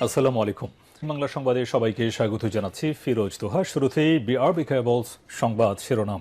আসসালামু আলাইকুম। বাংলা সংবাদে সবাইকে স্বাগত জানাচ্ছি ফিরোজ তোহা। শুরুতেই বিআরবি কেবলস সংবাদ শিরোনাম।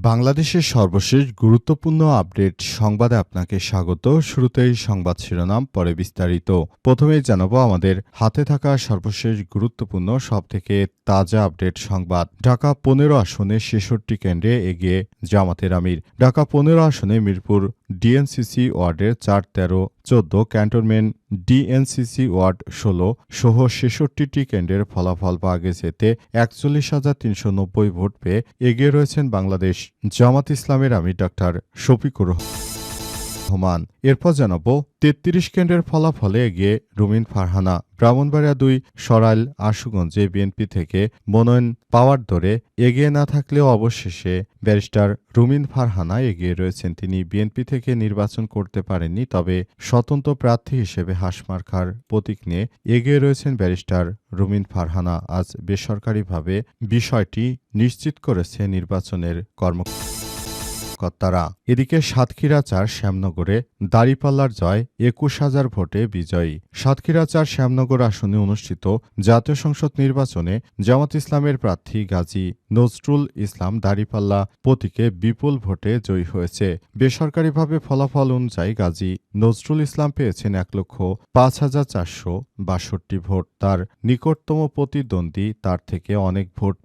বাংলাদেশের সর্বশেষ গুরুত্বপূর্ণ আপডেট সংবাদে আপনাকে স্বাগত। শুরুতেই সংবাদ শিরোনাম, পরে বিস্তারিত। প্রথমেই জানাবো আমাদের হাতে থাকা সর্বশেষ গুরুত্বপূর্ণ সবথেকে তাজা আপডেট সংবাদ। ঢাকা ১৫ আসনে ৬৬ কেন্দ্রে এগিয়ে জামাতের আমির। ঢাকা ১৫ আসনে মিরপুর ডিএনসিসি ওয়ার্ডের ৪, ১৩, ১৪, ক্যান্টনমেন্ট ডিএনসিসি ওয়ার্ড ১৬ সহ ৬৬টি কেন্দ্রের ফলাফল পাওয়া গেছে। এতে ৪১,৩৯০ ভোট পেয়ে এগিয়ে রয়েছেন বাংলাদেশ জামাত ইসলামের আমির ডাক্তার শফিকুর রহমান। এরপর জানাবো ৩৩ কেন্দ্রের ফলাফলে এগিয়ে রুমিন ফারহানা। ব্রাহ্মণবাড়িয়া ২ সরাইল আশুগঞ্জে বিএনপি থেকে মনোনয়ন পাওয়ার দরে এগিয়ে না থাকলেও অবশেষে ব্যারিস্টার রুমিন ফারহানা এগিয়ে রয়েছেন। তিনি বিএনপি থেকে নির্বাচন করতে পারেননি, তবে স্বতন্ত্র প্রার্থী হিসেবে হাসমার্কার প্রতীক নিয়ে এগিয়ে রয়েছেন ব্যারিস্টার রুমিন ফারহানা। আজ বেসরকারিভাবে বিষয়টি নিশ্চিত করেছে নির্বাচনের কর্মকর্তারা। এদিকে সাতক্ষীরা ৪ শ্যামনগরে দাঁড়িপাল্লার জয় ২১,০০০ ভোটে বিজয়ী। সাতক্ষীরা ৪ শ্যামনগর আসনে অনুষ্ঠিত জাতীয় সংসদ নির্বাচনে জামাত ইসলামের প্রার্থী গাজী নজরুল ইসলাম দাঁড়িপাল্লা প্রতীকে বিপুল ভোটে জয়ী হয়েছে। বেসরকারিভাবে ফলাফল অনুযায়ী গাজী নজরুল ইসলাম পেয়েছেন ১,০৫,৪৬২ ভোট। তার নিকটতম প্রতিদ্বন্দ্বী তার থেকে অনেক ভোট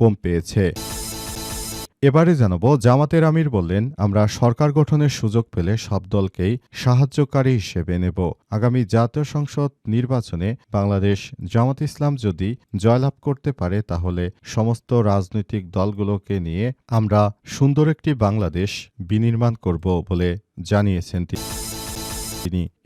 কম পেয়েছে। এবারে জানাবো জামাতের আমির বললেন, আমরা সরকার গঠনের সুযোগ পেলে সব দলকেই সাহায্যকারী হিসেবে নেব। আগামী জাতীয় সংসদ নির্বাচনে বাংলাদেশ জামাত ইসলাম যদি জয়লাভ করতে পারে তাহলে সমস্ত রাজনৈতিক দলগুলোকে নিয়ে আমরা সুন্দর একটি বাংলাদেশ বিনির্মাণ করব বলে জানিয়েছেন তিনি।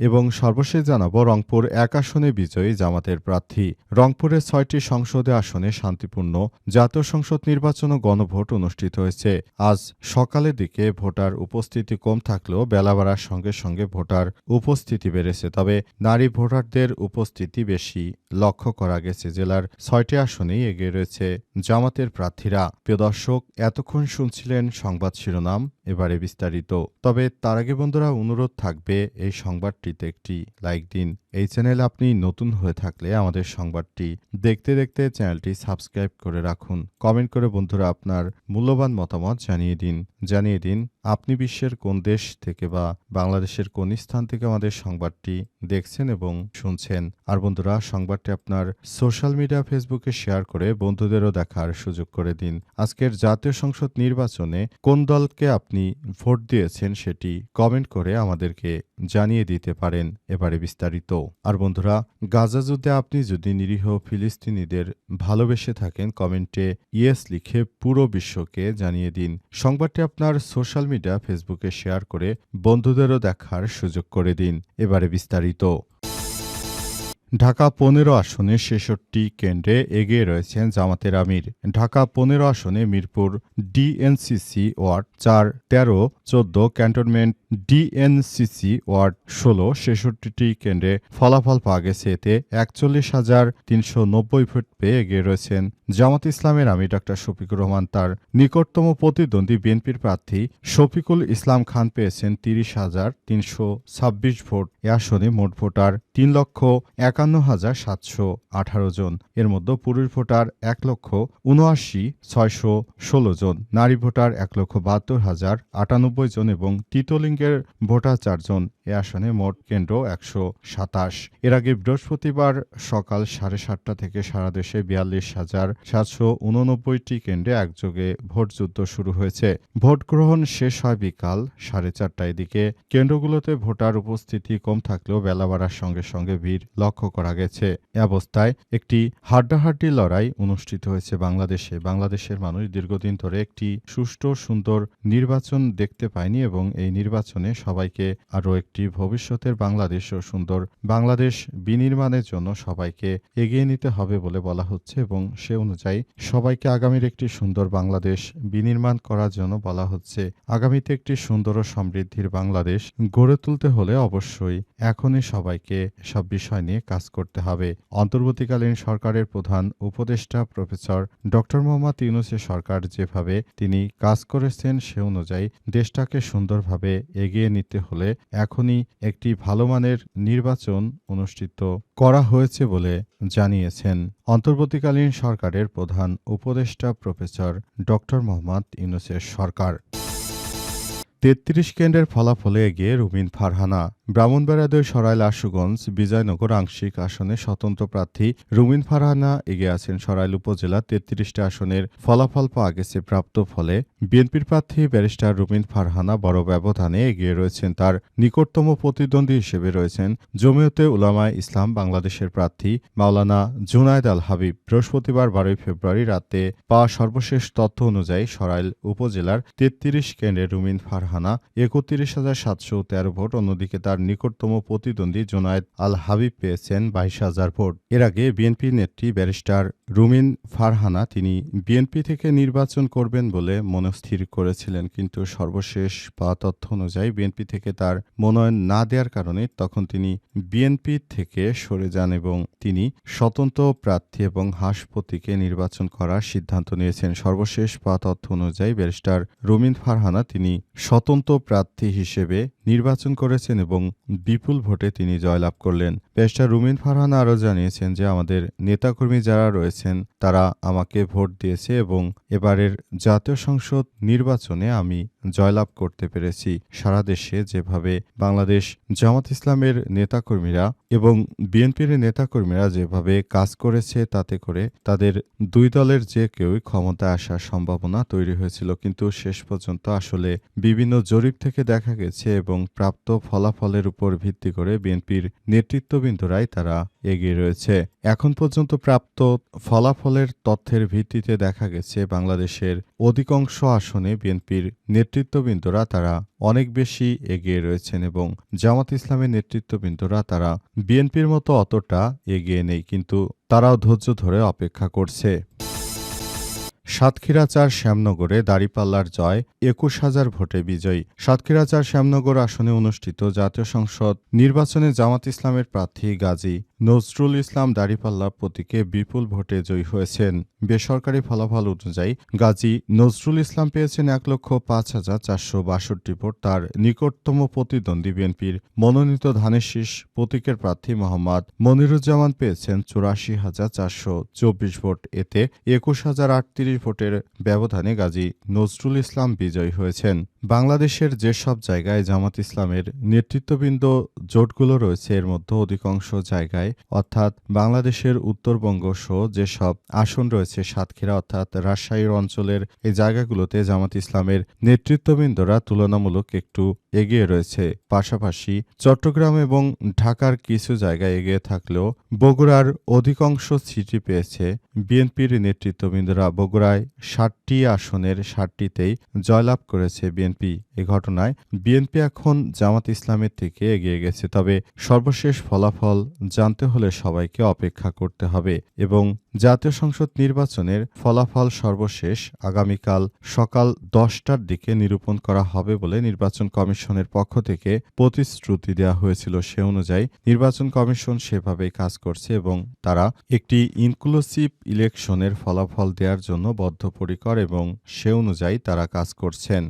এবং সর্বশেষ জানাবো রংপুর ১ আসনে বিজয়ী জামাতের প্রার্থী। রংপুরের ৬টি সংসদীয় আসনে শান্তিপূর্ণ জাতীয় সংসদ নির্বাচন ও গণভোট অনুষ্ঠিত হয়েছে। আজ সকালের দিকে ভোটার উপস্থিতি কম থাকলেও বেলা বাড়ার সঙ্গে সঙ্গে ভোটার উপস্থিতি বেড়েছে, তবে নারী ভোটারদের উপস্থিতি বেশি লক্ষ্য করা গেছে। জেলার ৬টি আসনেই এগিয়ে রয়েছে জামাতের প্রার্থীরা। প্রিয় দর্শক, এতক্ষণ শুনছিলেন সংবাদ শিরোনাম, এবারে বিস্তারিত। তবে তার আগে বন্ধুরা অনুরোধ থাকবে এই সংবাদটিতে একটি লাইক দিন। এই চ্যানেলে আপনি নতুন হয়ে থাকলে আমাদের সংবাদটি দেখতে দেখতে চ্যানেলটি সাবস্ক্রাইব করে রাখুন। কমেন্ট করে বন্ধুরা আপনার মূল্যবান মতামত জানিয়ে দিন আপনি বিশ্বের কোন দেশ থেকে বা বাংলাদেশের কোন স্থান থেকে আমাদের সংবাদটি দেখছেন এবং শুনছেন। আর বন্ধুরা সংবাদটি আপনার সোশ্যাল মিডিয়া ফেসবুকে শেয়ার করে বন্ধুদেরও দেখার সুযোগ করে দিন। আজকের জাতীয় সংসদ নির্বাচনে কোন দলকে আপনি ভোট দিয়েছেন সেটি কমেন্ট করে আমাদেরকে জানিয়ে দিতে পারেন। এবারে বিস্তারিত। আর বন্ধুরা, গাজা যুদ্ধে আপনি যদি নিরীহ ফিলিস্তিনিদের ভালোবেসে থাকেন কমেন্টে ইয়েস লিখে পুরো বিশ্বকে জানিয়ে দিন। সংবাদটি আপনার সোশ্যাল মিডিয়া ফেসবুকে শেয়ার করে বন্ধুদেরও দেখার সুযোগ করে দিন। এবারে বিস্তারিত। ঢাকা ১৫ আসনে ৬৬ কেন্দ্রে এগিয়ে রয়েছেন জামাতের আমির। ঢাকা ১৫ আসনে Mirpur DNCC ward ৪, ১৩, ১৪, cantonment DNCC ward ১৬ ৬৬টি কেন্দ্রে ফলাফল পাওয়া গেছে। এতে ৪১,৩৯০ ভোট পেয়ে এগিয়ে রয়েছেন জামাত ইসলামের আমির ডাক্তার শফিকুর রহমান। তার নিকটতম প্রতিদ্বন্দ্বী বিএনপির প্রার্থী শফিকুল ইসলাম খান পেয়েছেন ৩০,৩২৬ ভোট। এ আসনে মোট ভোটার ৩,৫১,৭১৮ জন। এর মধ্যে পুরুষ ভোটার ১,৭৯,৬১৬ জন, নারী ভোটার ১,৭২,০৯৮ জন এবং তৃতীয়লিঙ্গের ভোটার ৪ জন। এ আসনে মোট কেন্দ্র ১২৭। এর আগে বৃহস্পতিবার সকাল ৭:৩০ থেকে সারা দেশে ৪২,৭৮৯টি কেন্দ্রে একযোগে ভোটযুদ্ধ শুরু হয়েছে। ভোট গ্রহণ শেষ হয় বিকাল ৪:৩০। এদিকে কেন্দ্রগুলোতে ভোটার উপস্থিতি কম থাকলেও বেলা বাড়ার সঙ্গে সঙ্গে ভিড় লক্ষ্য করা গেছে। এ অবস্থায় একটি হাড্ডাহাড্ডি লড়াই অনুষ্ঠিত হয়েছে বাংলাদেশে। বাংলাদেশের মানুষ দীর্ঘদিন ধরে একটি সুষ্ঠু সুন্দর নির্বাচন দেখতে পায়নি এবং এই নির্বাচনে সবাইকে আরও একটি ভবিষ্যতের বাংলাদেশ ও সুন্দর বাংলাদেশ বিনির্মাণের জন্য সবাইকে এগিয়ে নিতে হবে বলে বলা হচ্ছে এবং সে অনুযায়ী সবাইকে আগামীর একটি সুন্দর বাংলাদেশ বিনির্মাণ করার জন্য বলা হচ্ছে। আগামীতে একটি সুন্দর ও সমৃদ্ধির বাংলাদেশ গড়ে তুলতে হলে অবশ্যই অবশ্যই এখনই সবাইকে সব বিষয় নিয়ে কাজ করতে হবে। অন্তর্বর্তীকালীন সরকারের প্রধান উপদেষ্টা প্রফেসর ডক্টর মোহাম্মদ ইউনূসের সরকার যেভাবে তিনি কাজ করেছেন সে অনুযায়ী দেশটাকে সুন্দরভাবে এগিয়ে নিতে হলে এখনই একটি ভালো মানের নির্বাচন অনুষ্ঠিত করা হয়েছে বলে জানিয়েছেন অন্তর্বর্তীকালীন সরকারের প্রধান উপদেষ্টা প্রফেসর ডক্টর মোহাম্মদ ইউনূসের সরকার। ৩৩ কেন্দ্রের ফলাফলে এগিয়ে রুমিন ফারহানা। ব্রাহ্মণবাড়িয়া ২ সরাইল আশুগঞ্জ বিজয়নগর আংশিক আসনে স্বতন্ত্র প্রার্থী রুমিন ফারহানা এগিয়ে আছেন। সরাইল উপজেলা ৩৩টি আসনের ফলাফল পাওয়া গেছে। প্রাপ্ত ফলে বিএনপির প্রার্থী ব্যারিস্টার রুমিন ফারহানা বড় ব্যবধানে এগিয়ে রয়েছেন। তার নিকটতম প্রতিদ্বন্দ্বী হিসেবে রয়েছেন জমিয়তে উলামায়ে ইসলাম বাংলাদেশের প্রার্থী মাওলানা জুনায়েদ আল হাবিব। বৃহস্পতিবার ১২ ফেব্রুয়ারি রাতে পাওয়া সর্বশেষ তথ্য অনুযায়ী সরাইল উপজেলার ৩৩ কেন্দ্রে রুমিন ফারহানা ৩১,৭১৩ ভোট, অন্যদিকে তার নিকটতম প্রতিদ্বন্দ্বী জুনায়েদ আল হাবিব পেয়েছেন ২২,০০০ ভোট। এর আগে বিএনপি নেত্রী ব্যারিস্টার রুমিন ফারহানা তিনি বিএনপি থেকে নির্বাচন করবেন বলে মনস্থির করেছিলেন, কিন্তু সর্বশেষ পাওয়া তথ্য অনুযায়ী বিএনপি থেকে তার মনোনয়ন না দেওয়ার কারণে তখন তিনি বিএনপি থেকে সরে যান এবং তিনি স্বতন্ত্র প্রার্থী এবং হাসপতিকে নির্বাচন করার সিদ্ধান্ত নিয়েছেন। সর্বশেষ পাওয়া তথ্য অনুযায়ী ব্যারিস্টার রুমিন ফারহানা তিনি স্বতন্ত্র প্রার্থী হিসেবে নির্বাচন করেছেন এবং বিপুল ভোটে তিনি জয়লাভ করলেন। ব্যারিস্টার রুমিন ফারহানা আরও জানিয়েছেন যে আমাদের নেতাকর্মী যারা রয়েছেন তারা আমাকে ভোট দিয়েছে এবং এবারের জাতীয় সংসদ নির্বাচনে আমি জয়লাভ করতে পেরেছি। সারা দেশে যেভাবে বাংলাদেশ জামাত ইসলামের নেতাকর্মীরা এবং বিএনপির নেতাকর্মীরা যেভাবে কাজ করেছে তাতে করে তাদের দুই দলের যে কেউই ক্ষমতায় আসার সম্ভাবনা তৈরি হয়েছিল, কিন্তু শেষ পর্যন্ত আসলে বিভিন্ন জরিপ থেকে দেখা গেছে এবং প্রাপ্ত ফলাফলের উপর ভিত্তি করে বিএনপির নেতৃত্ববৃন্দরাই তারা এগিয়ে রয়েছে। এখন পর্যন্ত প্রাপ্ত ফলাফলের তথ্যের ভিত্তিতে দেখা গেছে বাংলাদেশের অধিকাংশ আসনে বিএনপির নেতৃত্ববৃন্দরা তারা অনেক বেশি এগিয়ে রয়েছেন এবং জামাত ইসলামের নেতৃত্ববৃন্দরা তারা বিএনপির মতো অতটা এগিয়ে নেই, কিন্তু তারাও ধৈর্য ধরে অপেক্ষা করছে। সাতক্ষীরা ৪ শ্যামনগরে দাঁড়িপাল্লার জয়, ২১,০০০ ভোটে বিজয়ী। সাতক্ষীরা ৪ শ্যামনগর আসনে অনুষ্ঠিত জাতীয় সংসদ নির্বাচনে জামাত ইসলামের প্রার্থী গাজী নজরুল ইসলাম দাঁড়িপাল্লা প্রতীকে বিপুল ভোটে জয়ী হয়েছেন। বেসরকারি ফলাফল অনুযায়ী গাজী নজরুল ইসলাম পেয়েছেন ১,৫,৪৬২ ভোট। তার নিকটতম প্রতিদ্বন্দ্বী বিএনপির মনোনীত ধানের শীষ প্রতীকের প্রার্থী মোহাম্মদ মনিরুজ্জামান পেয়েছেন ৮৪,৪২৪ ভোট। এতে ২১,০৩৮ ভোটের ব্যবধানে গাজী নজরুল ইসলাম বিজয়ী হয়েছেন। বাংলাদেশের যেসব জায়গায় জামাত ইসলামের নেতৃত্ববৃন্দ জোটগুলো রয়েছে এর মধ্যে অধিকাংশ জায়গায় অর্থাৎ বাংলাদেশের উত্তরবঙ্গ সহ যেসব আসন রয়েছে সাতক্ষীরা অর্থাৎ রাজশাহীর অঞ্চলের এই জায়গাগুলোতে জামাত ইসলামের নেতৃত্ববৃন্দরা তুলনামূলক একটু এগিয়ে রয়েছে। পাশাপাশি চট্টগ্রাম এবং ঢাকার কিছু জায়গায় এগিয়ে থাকলেও বগুড়ার অধিকাংশ সিটি পেয়েছে বিএনপির নেতৃত্ববৃন্দরা। বগুড়ায় ৭টি আসনের ৭টিতেই জয়লাভ করেছে বিএনপি। এ ঘটনায় বিএনপি এখন জামাত ইসলামের থেকে এগিয়ে গেছে। তবে সর্বশেষ ফলাফল জানতে হলে সবাইকে অপেক্ষা করতে হবে এবং জাতীয় সংসদ নির্বাচনের ফলাফল সর্বশেষ আগামীকাল সকাল ১০টার দিকে নিরূপণ করা হবে বলে নির্বাচন কমিশনের পক্ষ থেকে প্রতিশ্রুতি দেওয়া হয়েছিল। সে অনুযায়ী নির্বাচন কমিশন সেভাবেই কাজ করছে এবং তারা একটি ইনক্লুসিভ ইলেকশনের ফলাফল দেওয়ার জন্য বদ্ধপরিকর এবং সে অনুযায়ী তারা কাজ করছেন।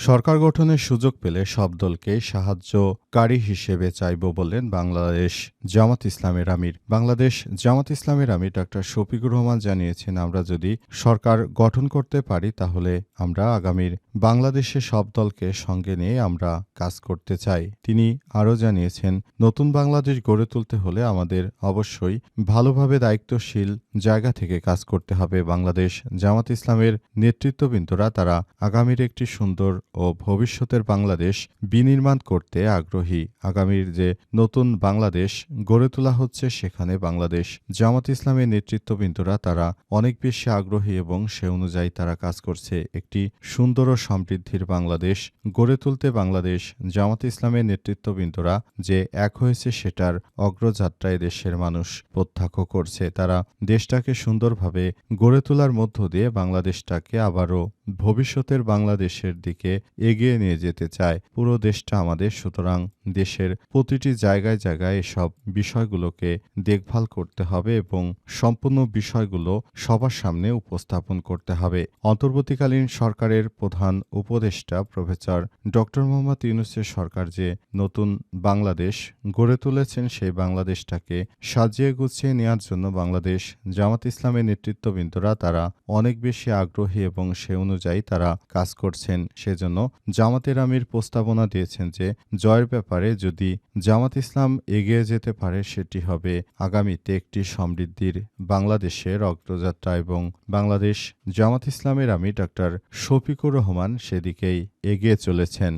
সরকার গঠনের সুযোগ পেলে সব দলকেই সাহায্যকারী হিসেবে চাইব বললেন বাংলাদেশ জামাত ইসলামের আমির। বাংলাদেশ জামাত ইসলামের আমির ডাক্তার শফিকুর রহমান জানিয়েছেন, আমরা যদি সরকার গঠন করতে পারি তাহলে আমরা আগামীর বাংলাদেশে সব দলকে সঙ্গে নিয়ে আমরা কাজ করতে চাই। তিনি আরও জানিয়েছেন, নতুন বাংলাদেশ গড়ে তুলতে হলে আমাদের অবশ্যই ভালোভাবে দায়িত্বশীল জায়গা থেকে কাজ করতে হবে। বাংলাদেশ জামাত ইসলামের নেতৃত্ববৃন্দরা তারা আগামীর একটি সুন্দর ও ভবিষ্যতের বাংলাদেশ বিনির্মাণ করতে আগ্রহী। আগামীর যে নতুন বাংলাদেশ গড়ে তোলা হচ্ছে সেখানে বাংলাদেশ জামাত ইসলামের নেতৃত্ববৃন্দরা তারা অনেক বেশি আগ্রহী এবং সে অনুযায়ী তারা কাজ করছে। একটি সুন্দর ও সমৃদ্ধির বাংলাদেশ গড়ে তুলতে বাংলাদেশ জামাত ইসলামের নেতৃত্ববৃন্দরা যে এক হয়েছে সেটার অগ্রযাত্রায় দেশের মানুষ প্রত্যক্ষ করছে। তারা দেশটাকে সুন্দরভাবে গড়ে তোলার মধ্য দিয়ে বাংলাদেশটাকে আবারও ভবিষ্যতের বাংলাদেশের দিকে এগিয়ে নিয়ে যেতে চায়। পুরো দেশটা আমাদের, সুতরাং দেশের প্রতিটি জায়গায় জায়গায় এসব বিষয়গুলোকে দেখভাল করতে হবে এবং সম্পূর্ণ বিষয়গুলো সবার সামনে উপস্থাপন করতে হবে। অন্তর্বর্তীকালীন সরকারের প্রধান উপদেষ্টা প্রফেসর ডক্টর মোহাম্মদ ইউনূসের সরকার যে নতুন বাংলাদেশ গড়ে তুলেছেন, সেই বাংলাদেশটাকে সাজিয়ে গুছিয়ে নেওয়ার জন্য বাংলাদেশ জামাত ইসলামের নেতৃত্ববৃন্দরা তারা অনেক বেশি আগ্রহী এবং সে অনুযায়ী তারা কাজ করছেন। সেজন্য জামাতের আমির প্রস্তাবনা দিয়েছেন যে জয়ের ব্যাপারে যদি জামাত ইসলাম এগিয়ে যেতে পারে সেটি হবে আগামীতে একটি সমৃদ্ধির বাংলাদেশের অগ্রযাত্রা এবং বাংলাদেশ জামাত ইসলামের আমির ডক্টর শফিকুর রহমান সেদিকেই এগিয়ে চলেছেন।